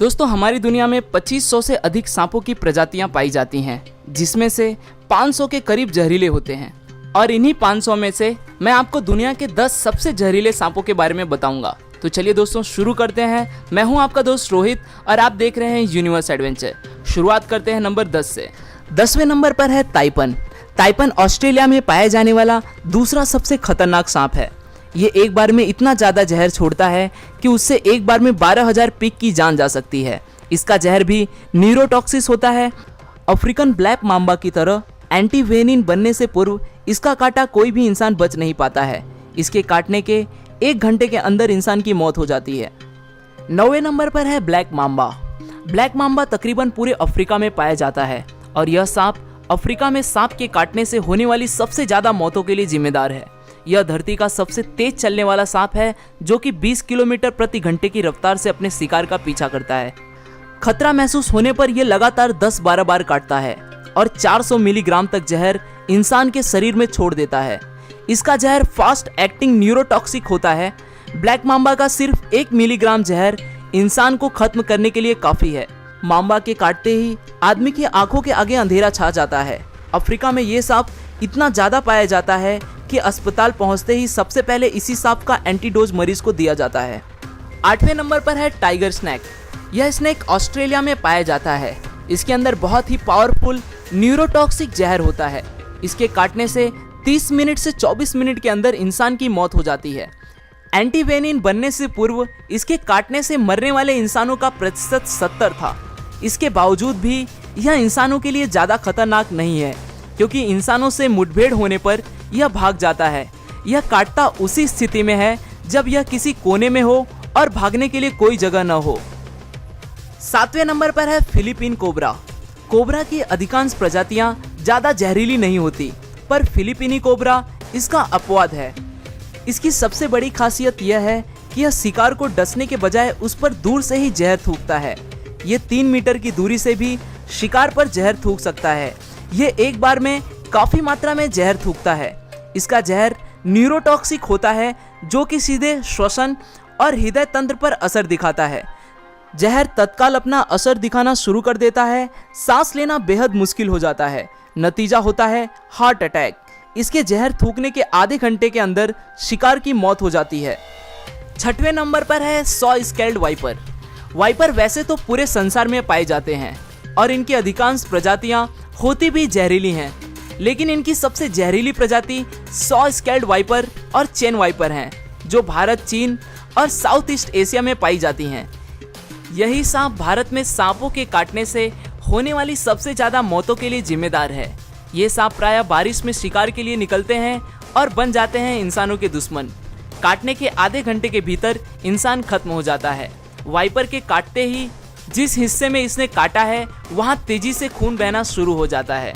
दोस्तों हमारी दुनिया में 2500 से अधिक सांपों की प्रजातियां पाई जाती हैं, जिसमें से 500 के करीब जहरीले होते हैं। और इन्हीं 500 में से मैं आपको दुनिया के 10 सबसे जहरीले सांपों के बारे में बताऊंगा। तो चलिए दोस्तों शुरू करते हैं। मैं हूं आपका दोस्त रोहित और आप देख रहे हैं यूनिवर्स एडवेंचर। शुरुआत करते हैं नंबर 10 से। 10वें नंबर पर है ताइपन। ताइपन ऑस्ट्रेलिया में पाया जाने वाला दूसरा सबसे खतरनाक सांप है। ये एक बार में इतना ज़्यादा जहर छोड़ता है कि उससे एक बार में 12,000 पिग की जान जा सकती है। इसका जहर भी न्यूरोटॉक्सिस होता है। अफ्रीकन ब्लैक माम्बा की तरह एंटीवेनिन बनने से पूर्व इसका काटा कोई भी इंसान बच नहीं पाता है। इसके काटने के 1 घंटे के अंदर इंसान की मौत हो जाती है। 9वें नंबर पर है ब्लैक माम्बा। ब्लैक माम्बा तकरीबन पूरे अफ्रीका में पाया जाता है और यह सांप अफ्रीका में सांप के काटने से होने वाली सबसे ज़्यादा मौतों के लिए जिम्मेदार है। यह धरती का सबसे तेज चलने वाला सांप है, जो कि 20 किलोमीटर प्रति घंटे की रफ्तार से अपने शिकार का पीछा करता है। खतरा महसूस होने पर यह लगातार 10-12 बार काटता है और 400 मिलीग्राम तक जहर इंसान के शरीर में छोड़ देता है। इसका जहर फास्ट एक्टिंग न्यूरोटॉक्सिक होता है। ब्लैक माम्बा का सिर्फ 1 मिलीग्राम जहर इंसान को खत्म करने के लिए काफ़ी है। माम्बा के काटते ही आदमी की आंखों के आगे अंधेरा छा जाता है। अफ्रीका में ये सांप इतना ज़्यादा पाया जाता है कि अस्पताल पहुंचते ही सबसे पहले इसी सांप का एंटीडोज मरीज को दिया जाता है। 8वें नंबर पर है टाइगर स्नैक। यह स्नैक ऑस्ट्रेलिया में पाया जाता है। इसके अंदर बहुत ही पावरफुल न्यूरोटॉक्सिक जहर होता है। इसके काटने से 30 मिनट से 24 मिनट के अंदर इंसान की मौत हो जाती है। एंटीवेनिन बनने से पूर्व इसके काटने से मरने वाले इंसानों का प्रतिशत 70 था। इसके बावजूद भी यह इंसानों के लिए ज़्यादा खतरनाक नहीं है, क्योंकि इंसानों से मुठभेड़ होने पर यह भाग जाता है। यह काटता उसी स्थिति में है जब यह किसी कोने में हो और भागने के लिए कोई जगह न हो। 7वें नंबर पर है फिलीपीन कोबरा। कोबरा की अधिकांश प्रजातियां ज़्यादा जहरीली नहीं होती, पर फिलीपीनी कोबरा इसका अपवाद है। इसकी सबसे बड़ी खासियत यह है कि यह शिकार को डसने के बजाय उस पर दूर से ही जहर थूकता है। ये 3 मीटर की दूरी से भी शिकार पर जहर थूक सकता है। ये एक बार में काफ़ी मात्रा में जहर थूकता है। इसका जहर न्यूरोटॉक्सिक होता है, जो कि सीधे श्वसन और हृदय तंत्र पर असर दिखाता है। जहर तत्काल अपना असर दिखाना शुरू कर देता है। सांस लेना बेहद मुश्किल हो जाता है। नतीजा होता है हार्ट अटैक। इसके जहर थूकने के आधे घंटे के अंदर शिकार की मौत हो जाती है। 6वें नंबर पर है सॉ स्केल्ड वाइपर। वाइपर वैसे तो पूरे संसार में पाए जाते हैं और इनकी अधिकांश प्रजातियां होती भी जहरीली हैं, लेकिन इनकी सबसे जहरीली प्रजाति सॉ स्केल्ड वाइपर और चेन वाइपर हैं, जो भारत, चीन और साउथ ईस्ट एशिया में पाई जाती हैं। यही सांप भारत में सांपों के काटने से होने वाली सबसे ज़्यादा मौतों के लिए जिम्मेदार है। ये सांप प्रायः बारिश में शिकार के लिए निकलते हैं और बन जाते हैं इंसानों के दुश्मन। काटने के आधे घंटे के भीतर इंसान खत्म हो जाता है। वाइपर के काटते ही जिस हिस्से में इसने काटा है वहाँ तेजी से खून बहना शुरू हो जाता है।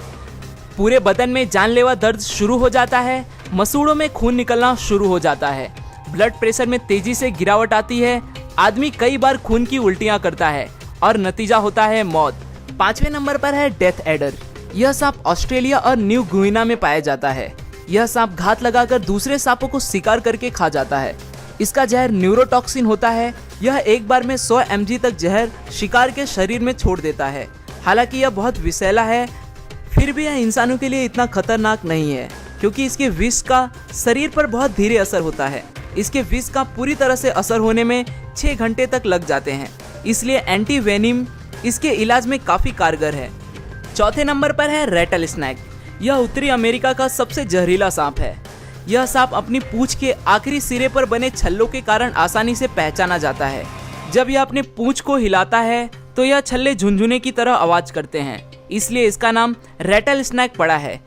पूरे बदन में जानलेवा दर्द शुरू हो जाता है। मसूड़ों में खून निकलना शुरू हो जाता है। ब्लड प्रेशर में तेजी से गिरावट आती है। आदमी कई बार खून की उल्टियाँ करता है और नतीजा होता है मौत। 5वें नंबर पर है डेथ एडर। यह सांप ऑस्ट्रेलिया और न्यू गुइना में पाया जाता है। यह सांप घात लगाकर दूसरे सांपों को शिकार करके खा जाता है। इसका जहर न्यूरोटॉक्सिन होता है। यह एक बार में 100 mg तक जहर शिकार के शरीर में छोड़ देता है। हालांकि यह बहुत विषैला है, फिर भी यह इंसानों के लिए इतना खतरनाक नहीं है, क्योंकि इसके विष का शरीर पर बहुत धीरे असर होता है। इसके विष का पूरी तरह से असर होने में 6 घंटे तक लग जाते हैं, इसलिए एंटीवेनिम इसके इलाज में काफ़ी कारगर है। 4थे नंबर पर है रेटल स्नैक। यह उत्तरी अमेरिका का सबसे जहरीला सांप है। यह सांप अपनी पूंछ के आखिरी सिरे पर बने छल्लों के कारण आसानी से पहचाना जाता है। जब यह अपने पूंछ को हिलाता है तो यह छल्ले झुनझुने की तरह आवाज करते हैं, इसलिए इसका नाम रेटल स्नैक पड़ा है।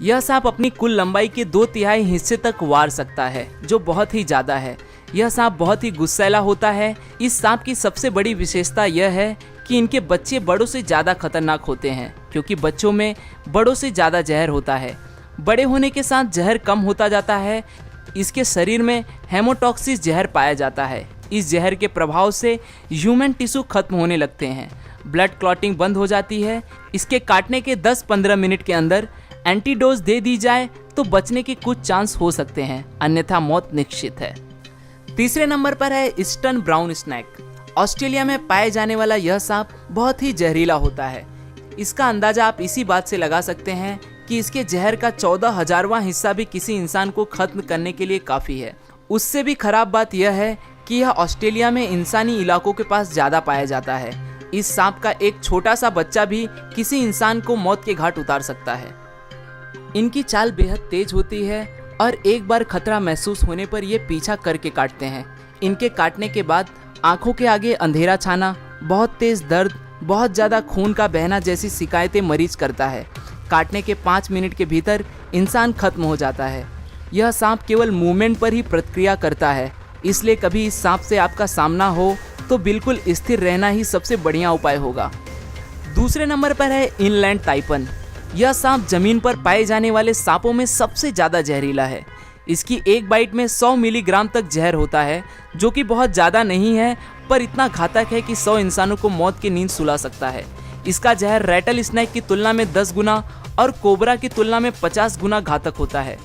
यह सांप अपनी कुल लंबाई के 2/3 हिस्से तक वार सकता है, जो बहुत ही ज़्यादा है। यह सांप बहुत ही गुस्सैला होता है। इस सांप की सबसे बड़ी विशेषता यह है कि इनके बच्चे बड़ों से ज़्यादा खतरनाक होते हैं, क्योंकि बच्चों में बड़ों से ज़्यादा जहर होता है। बड़े होने के साथ जहर कम होता जाता है। इसके शरीर में हेमोटॉक्सिस जहर पाया जाता है। इस जहर के प्रभाव से ह्यूमन टिश्यू खत्म होने लगते हैं। ब्लड क्लॉटिंग बंद हो जाती है। इसके काटने के 10-15 मिनट के अंदर एंटीडोज दे दी जाए तो बचने के कुछ चांस हो सकते हैं, अन्यथा मौत निश्चित है। तीसरे नंबर पर है ईस्टर्न ब्राउन स्नैक। ऑस्ट्रेलिया में पाए जाने वाला यह सांप बहुत ही जहरीला होता है। इसका अंदाजा आप इसी बात से लगा सकते हैं कि इसके जहर का 14,000वां हिस्सा भी किसी इंसान को खत्म करने के लिए काफ़ी है। उससे भी खराब बात यह है कि यह ऑस्ट्रेलिया में इंसानी इलाकों के पास ज़्यादा पाया जाता है। इस सांप का एक छोटा सा बच्चा भी किसी इंसान को मौत के घाट उतार सकता है। इनकी चाल बेहद तेज होती है और एक बार खतरा महसूस होने पर ये पीछा करके काटते हैं। इनके काटने के बाद आंखों के आगे अंधेरा छाना, बहुत तेज दर्द, बहुत ज़्यादा खून का बहना जैसी शिकायतें मरीज करता है। काटने के 5 मिनट के भीतर इंसान खत्म हो जाता है। यह सांप केवल मूवमेंट पर ही प्रतिक्रिया करता है, इसलिए कभी इस सांप से आपका सामना हो तो बिल्कुल स्थिर रहना ही सबसे बढ़िया उपाय होगा। दूसरे नंबर पर है इनलैंड ताइपन। यह सांप जमीन पर पाए जाने वाले सांपों में सबसे ज़्यादा जहरीला है। इसकी एक बाइट में 100 मिलीग्राम तक जहर होता है, जो कि बहुत ज़्यादा नहीं है पर इतना घातक है कि 100 इंसानों को मौत की नींद सुला सकता है। इसका जहर रैटल स्नेक की तुलना में 10 गुना और कोबरा की तुलना में 50 गुना घातक होता है।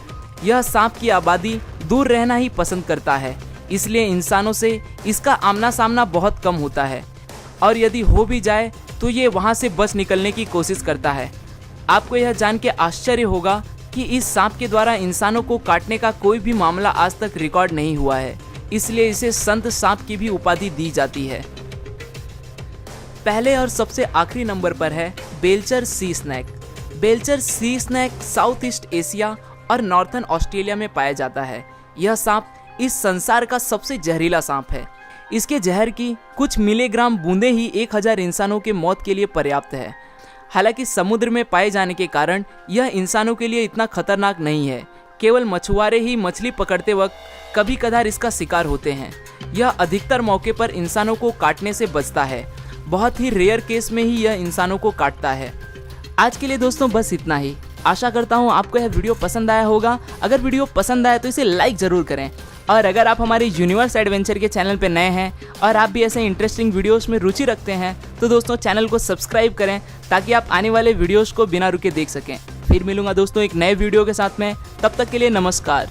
यह सांप की आबादी दूर रहना ही पसंद करता है, इसलिए इंसानों से इसका आमना सामना बहुत कम होता है और यदि हो भी जाए तो ये वहाँ से बच निकलने की कोशिश करता है। आपको यह जान के आश्चर्य होगा कि इस सांप के द्वारा इंसानों को काटने का कोई भी मामला आज तक रिकॉर्ड नहीं हुआ है, इसलिए इसे संत सांप की भी उपाधि दी जाती है। पहले और सबसे आखिरी नंबर पर है Belcher sea snake. Belcher sea snake south east Asia और नॉर्थर्न ऑस्ट्रेलिया में पाया जाता है। यह सांप इस संसार का सबसे जहरीला सांप है। इसके जहर की कुछ मिलीग्राम बूंदें ही 1000 इंसानों के मौत के लिए पर्याप्त है। हालांकि समुद्र में पाए जाने के कारण यह इंसानों के लिए इतना खतरनाक नहीं है। केवल मछुआरे ही मछली पकड़ते वक्त कभी कभार इसका शिकार होते हैं। यह अधिकतर मौके पर इंसानों को काटने से बचता है। बहुत ही रेयर केस में ही यह इंसानों को काटता है। आज के लिए दोस्तों बस इतना ही। आशा करता हूँ आपको यह वीडियो पसंद आया होगा। अगर वीडियो पसंद आया तो इसे लाइक ज़रूर करें और अगर आप हमारे यूनिवर्स एडवेंचर के चैनल पर नए हैं और आप भी ऐसे इंटरेस्टिंग वीडियोस में रुचि रखते हैं तो दोस्तों चैनल को सब्सक्राइब करें ताकि आप आने वाले वीडियोस को बिना रुके देख सकें। फिर मिलूंगा दोस्तों एक नए वीडियो के साथ में, तब तक के लिए नमस्कार।